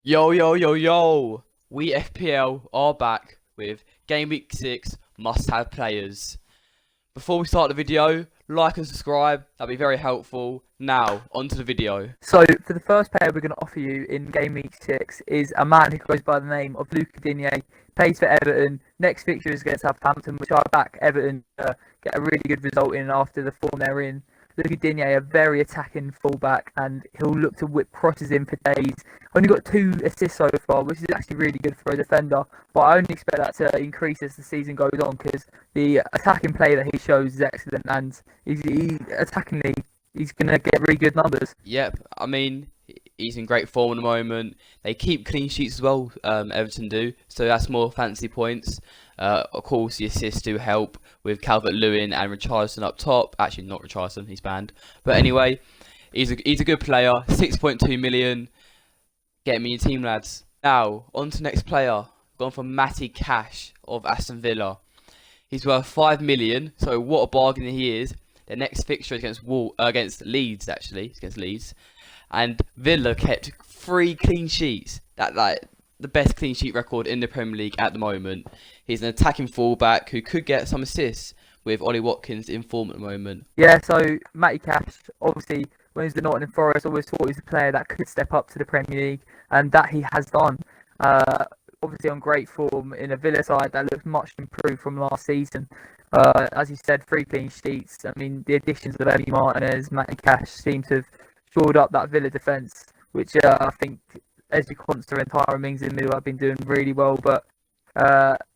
Yo, yo, yo, yo! We FPL are back with Game Week 6 must-have players. Before we start the video, like and subscribe, that'd be very helpful. Now, onto the video. So, for the first player we're going to offer you in Game Week 6 is a man who goes by the name of Luca Digne, plays for Everton. Next fixture is against Southampton, which I back Everton get a really good result in after the form they're in. Luca Digne, a very attacking fullback, and he'll look to whip crosses in for days. Only got 2 assists so far, which is actually really good for a defender, but I only expect that to increase as the season goes on because the attacking play that he shows is excellent, and attackingly he's going to get really good numbers. Yep, I mean, he's in great form at the moment. They keep clean sheets as well, Everton do, so that's more fancy points. Of course, the assists do help with Calvert-Lewin and Richarlison up top. Actually, not Richarlison, he's banned. But anyway, he's a good player. 6.2 million. Get me your team, lads. Now, on to next player. Gone for Matty Cash of Aston Villa. He's worth 5 million, so what a bargain he is. Their next fixture is against Leeds, actually. It's against Leeds. And Villa kept 3 clean sheets. That like the best clean sheet record in the Premier League at the moment. He's an attacking fullback who could get some assists with Ollie Watkins in form at the moment. Yeah, so Matty Cash, obviously, when he was at Nottingham Forest, always thought he was a player that could step up to the Premier League, and that he has done. Obviously, on great form in a Villa side that looks much improved from last season. As you said, 3 clean sheets. I mean, the additions of Eddie Martinez, Matty Cash seem to have shored up that Villa defence, which I think Ezri Konsa and Tyrone Mings in the middle have been doing really well. But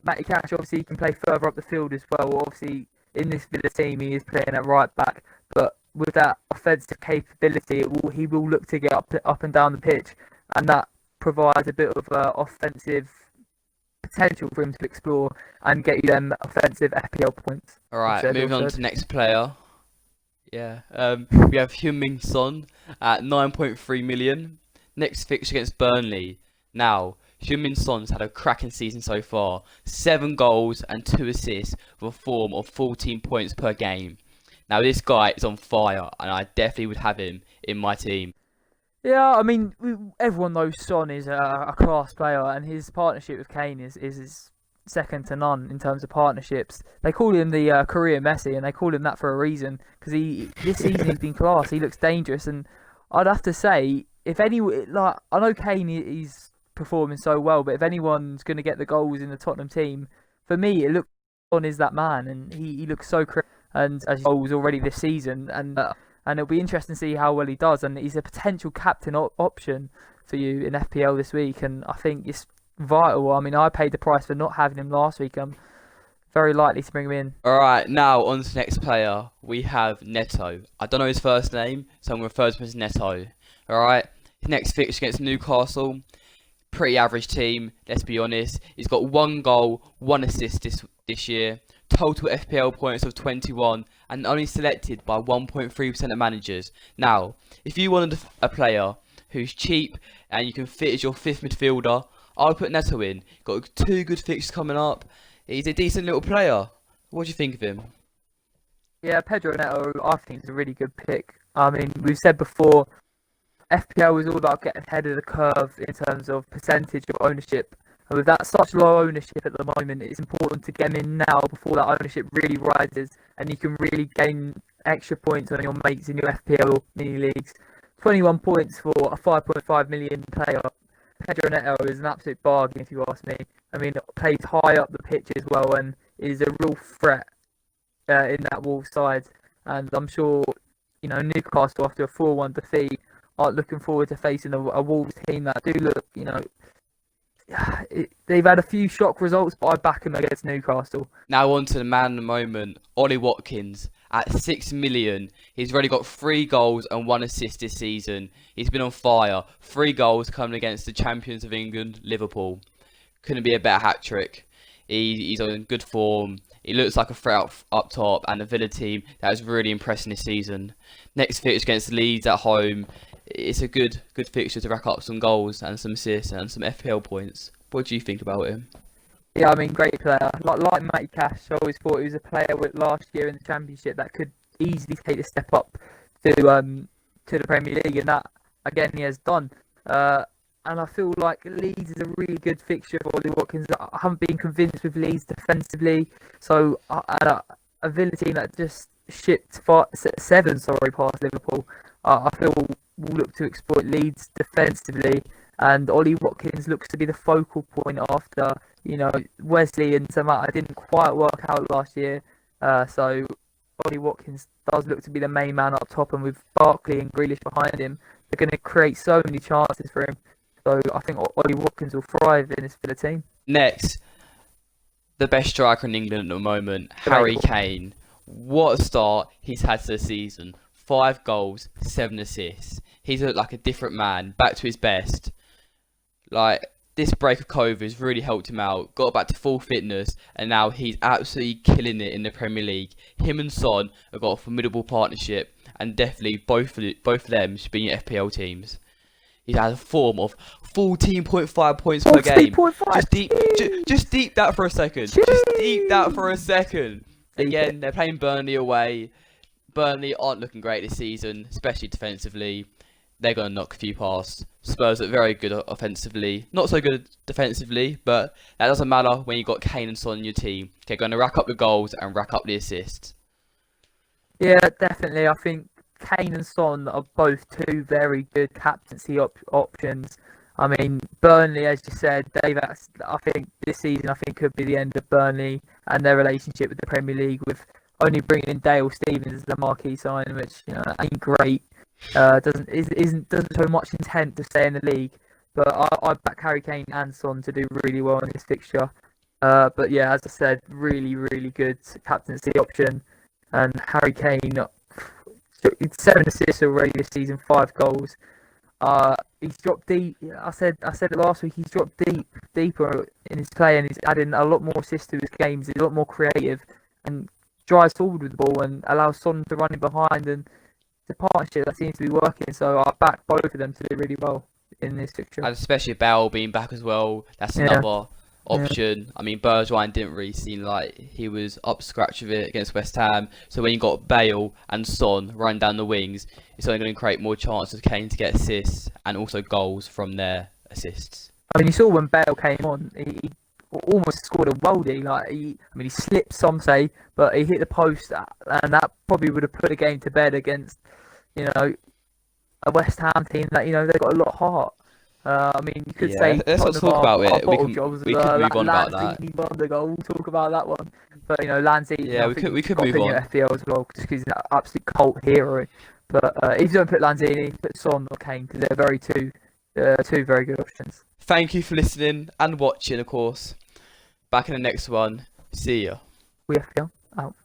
Matty Cash obviously can play further up the field as well. Obviously, in this Villa team, he is playing at right back, but with that offensive capability, he will look to get up and down the pitch, and that provides a bit of offensive potential for him to explore and get you them offensive FPL points. Alright, moving on to the next player. Yeah, we have Heung-min Son at 9.3 million. Next fixture against Burnley. Now, Heung-min Son's had a cracking season so far. 7 goals and 2 assists with a form of 14 points per game. Now, this guy is on fire, and I definitely would have him in my team. Yeah, I mean, everyone knows Son is a class player, and his partnership with Kane is second to none in terms of partnerships. They call him the career Messi, and they call him that for a reason because this season he's been class. He looks dangerous, and I'd have to say, if any, like I know Kane he's performing so well, but if anyone's going to get the goals in the Tottenham team, for me, it looks Son is that man, and he looks so crisp and as goals already this season, and it'll be interesting to see how well he does. And he's a potential captain option for you in FPL this week, and I think it's vital. I mean, I paid the price for not having him last week. I'm very likely to bring him in. Alright, now on to the next player. We have Neto. I don't know his first name, so I'm going to refer to him as Neto. Alright, his next fixture against Newcastle. Pretty average team, let's be honest. He's got 1 goal, 1 assist this year. Total FPL points of 21 and only selected by 1.3% of managers. Now, if you wanted a player who's cheap and you can fit as your 5th midfielder, I would put Neto in. Got 2 good fixtures coming up. He's a decent little player. What do you think of him? Yeah, Pedro Neto, I think is a really good pick. I mean, we've said before, FPL is all about getting ahead of the curve in terms of percentage of ownership. And with that such low ownership at the moment, it's important to get him in now before that ownership really rises and you can really gain extra points on your mates in your FPL mini leagues. 21 points for a 5.5 million player. Pedro Neto is an absolute bargain if you ask me. I mean, plays high up the pitch as well and is a real threat in that Wolves side. And I'm sure, Newcastle after a 4-1 defeat are looking forward to facing a Wolves team that do look, they've had a few shock results, but I back them against Newcastle. Now on to the man of the moment, Ollie Watkins. At 6 million, he's already got 3 goals and 1 assist this season. He's been on fire. 3 goals coming against the champions of England, Liverpool. Couldn't be a better hat-trick. He's on good form. He looks like a threat up top, and the Villa team that is really impressing this season. Next fixture against Leeds at home. It's a good fixture to rack up some goals and some assists and some FPL points. What do you think about him? Yeah, I mean, great player. Like Matty Cash, I always thought he was a player with last year in the Championship that could easily take a step up to the Premier League, and that again he has done. and I feel like Leeds is a really good fixture for Ollie Watkins. I haven't been convinced with Leeds defensively, so a Villa team that just shipped 7, past Liverpool. I feel will look to exploit Leeds defensively, and Ollie Watkins looks to be the focal point after Wesley and Samata didn't quite work out last year. So Ollie Watkins does look to be the main man up top, and with Barkley and Grealish behind him, they're going to create so many chances for him. So I think Ollie Watkins will thrive in this Villa team. Next, the best striker in England at the moment, Harry Kane. What a start he's had to the season. 5 goals, 7 assists. He's looked like a different man, back to his best. Like, this break of COVID has really helped him out, got back to full fitness, and now he's absolutely killing it in the Premier League. Him and Son have got a formidable partnership, and definitely both of them should be in FPL teams. He has a form of 14.5 points per game. Just deep that for a second. Just deep that for a second. Again, they're playing Burnley away. Burnley aren't looking great this season, especially defensively. They're going to knock a few past. Spurs are very good offensively, not so good defensively, but that doesn't matter when you've got Kane and Son in your team. They're going to rack up the goals and rack up the assists. Yeah, definitely. I think Kane and Son are both 2 very good captaincy options. I mean, Burnley, as you said, I think this season could be the end of Burnley and their relationship with the Premier League, with only bringing in Dale Stephens as the marquee signing, which ain't great. Doesn't show much intent to stay in the league. But I back Harry Kane and Son to do really well in this fixture. But yeah, as I said, really, really good captaincy option. And Harry Kane, 7 assists already this season, 5 goals. He's dropped deep. I said it last week. He's dropped deeper in his play, and he's adding a lot more assists to his games. He's a lot more creative and drives forward with the ball and allows Son to run in behind. And the partnership that seems to be working. So I back both of them to do really well in this fixture. And especially Bale being back as well. That's another option. I mean, Bergwijn didn't really seem like he was up to scratch with it against West Ham. So when you got Bale and Son running down the wings, it's only going to create more chances for Kane to get assists and also goals from their assists. I mean, you saw when Bale came on, he almost scored a worldie. He slipped, some say, but he hit the post, and that probably would have put a game to bed against, a West Ham team that they've got a lot of heart. I mean, you could say let's not talk about it. We can move on about that. We'll talk about that one. But Lanzini. Yeah, we could move on. FPL as well, just because he's an absolute cult hero. But if you don't put Lanzini, put Son or Kane, because they're two very good options. Thank you for listening and watching, of course. Back in the next one. See ya. We FPL out.